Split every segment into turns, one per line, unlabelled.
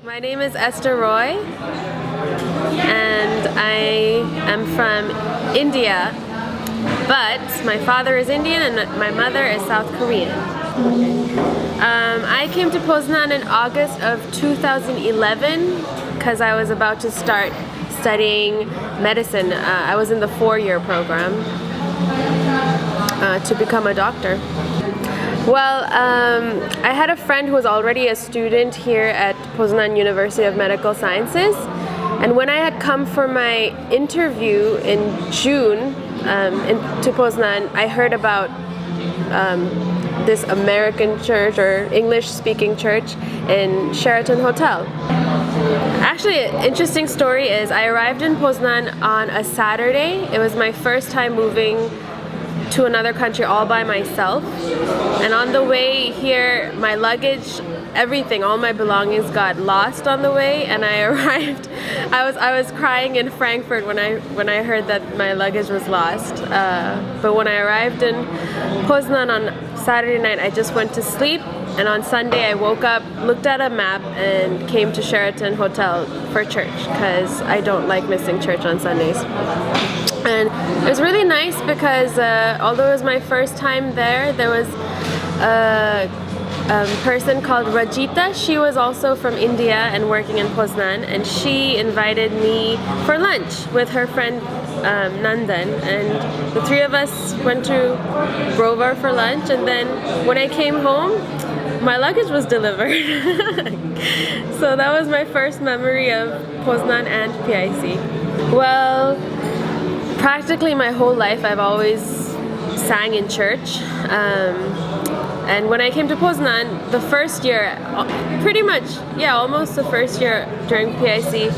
My name is Esther Roy, and I am from India, but my father is Indian and my mother is South Korean. I came to Poznan in August of 2011 because I was about to start studying medicine. I was in the 4-year program to become a doctor. Well, I had a friend who was already a student here at Poznan University of Medical Sciences, and when I had come for my interview in June to Poznan, I heard about this American church or English-speaking church in Sheraton Hotel. Actually, an interesting story is I arrived in Poznan on a Saturday. It was my first time moving to another country all by myself, and on the way here my luggage, everything, all my belongings got lost on the way, and I arrived, I was crying in Frankfurt when I heard that my luggage was lost, but when I arrived in Poznan on Saturday night, I just went to sleep, and on Sunday I woke up, looked at a map, and came to Sheraton Hotel for church because I don't like missing church on Sundays. And it was really nice because although it was my first time there was a person called Rajita. She was also from India and working in Poznan, and she invited me for lunch with her friend Nandan, and the three of us went to Rover for lunch, and then when I came home, my luggage was delivered. So that was my first memory of Poznan and PIC. Well, practically my whole life I've always sang in church, and when I came to Poznan, the first year, pretty much, almost the first year during PIC,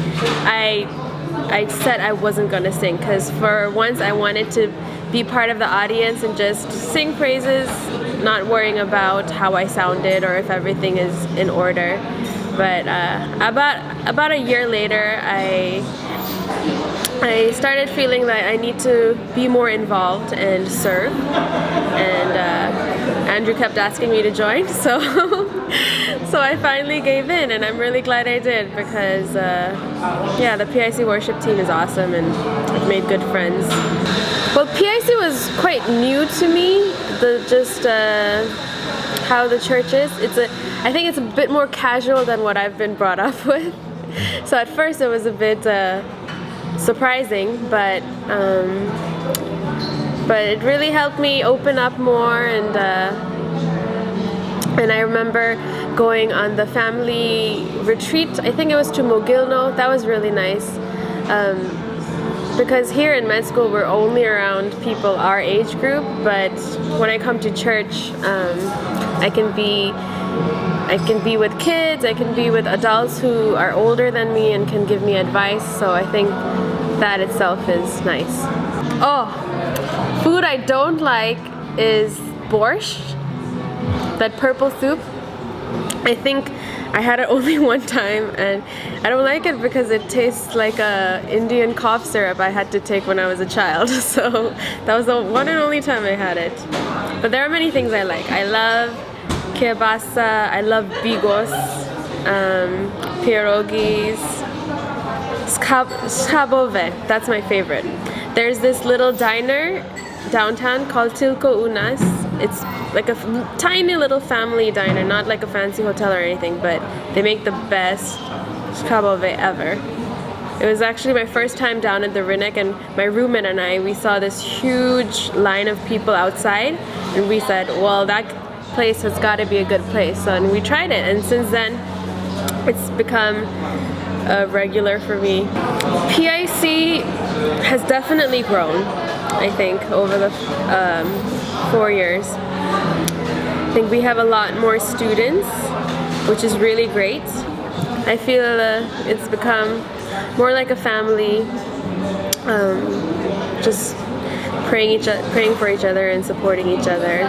I said I wasn't gonna sing because for once I wanted to be part of the audience and just sing praises, not worrying about how I sounded or if everything is in order. But about a year later, I started feeling that I need to be more involved and serve, and Andrew kept asking me to join, so I finally gave in, and I'm really glad I did because the PIC worship team is awesome and I've made good friends. Well, PIC was quite new to me, how the church is. I think it's a bit more casual than what I've been brought up with. So at first it was a bit surprising, but it really helped me open up more, and I remember going on the family retreat. I think it was to Mogilno. That was really nice, because here in med school we're only around people our age group, but when I come to church, I can be with kids, I can be with adults who are older than me and can give me advice, so I think that itself is nice. Oh, food I don't like is borscht, that purple soup. I think I had it only one time, and I don't like it because it tastes like a Indian cough syrup I had to take when I was a child. So that was the one and only time I had it. But there are many things I like. I love kielbasa, I love bigos, pierogis, schabowe, that's my favorite. There's this little diner downtown called Tylko u nas. It's like a tiny little family diner, not like a fancy hotel or anything, but they make the best schabowe ever. It was actually my first time down at the Rynek, and my roommate and we saw this huge line of people outside, and we said, well, that place has got to be a good place. So, and we tried it, and since then it's become a regular for me. PIC has definitely grown, I think, over the 4 years. I think we have a lot more students, which is really great. I feel it's become more like a family, just praying for each other and supporting each other.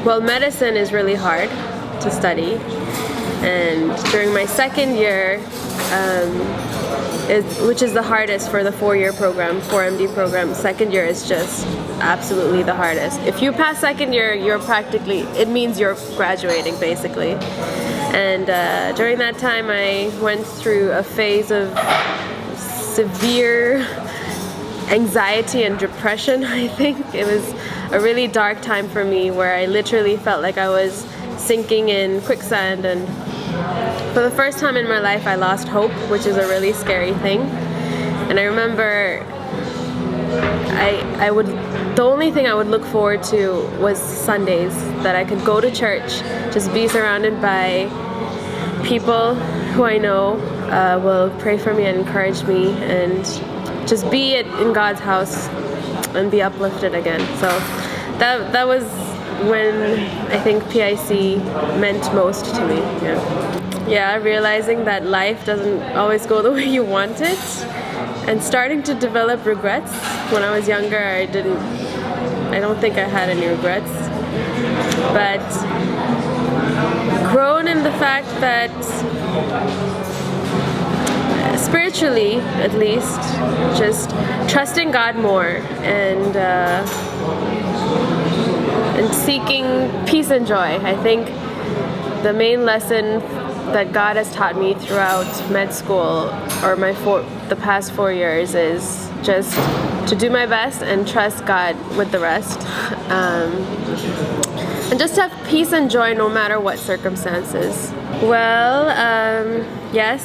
Well, medicine is really hard to study, and during my second year, which is the hardest for the 4-year program, 4MD program, second year is just absolutely the hardest. If you pass second year, it means you're graduating basically. And during that time I went through a phase of severe anxiety and depression. I think it was a really dark time for me where I literally felt like I was sinking in quicksand, and for the first time in my life I lost hope, which is a really scary thing. And I remember the only thing I would look forward to was Sundays, that I could go to church, just be surrounded by people who I know will pray for me and encourage me, and just be in God's house and be uplifted again. So that was when I think PIC meant most to me. Yeah, realizing that life doesn't always go the way you want it, and starting to develop regrets. When I was younger, I don't think I had any regrets, but grown in the fact that spiritually, at least, just trusting God more and seeking peace and joy. I think the main lesson that God has taught me throughout med school, or the past 4 years, is just to do my best and trust God with the rest, and just have peace and joy no matter what circumstances. Well, yes,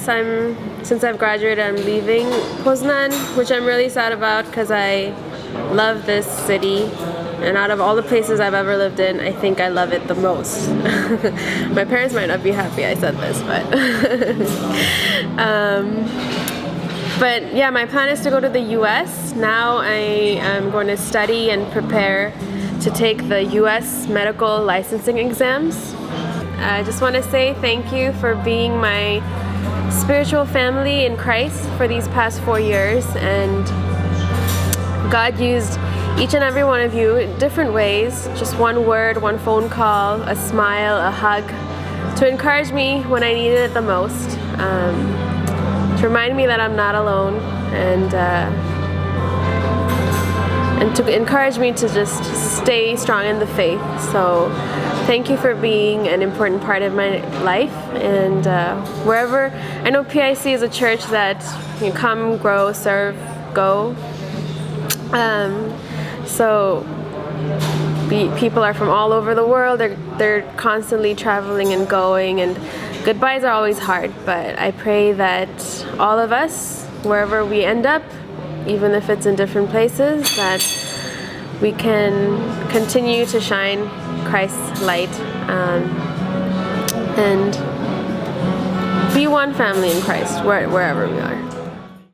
since I've graduated, I'm leaving Poznan, which I'm really sad about because I love this city. And out of all the places I've ever lived in, I think I love it the most. My parents might not be happy I said this, but yeah, my plan is to go to the US. Now I am going to study and prepare to take the US medical licensing exams. I just want to say thank you for being my spiritual family in Christ for these past 4 years, and God used each and every one of you in different ways. Just one word, one phone call, a smile, a hug, to encourage me when I needed it the most, to remind me that I'm not alone, and to encourage me to just stay strong in the faith. So thank you for being an important part of my life, and wherever, I know PIC is a church that you come, grow, serve, go. So people are from all over the world. They're constantly traveling and going, and goodbyes are always hard, but I pray that all of us, wherever we end up, even if it's in different places, that we can continue to shine Christ's light, and be one family in Christ wherever we are.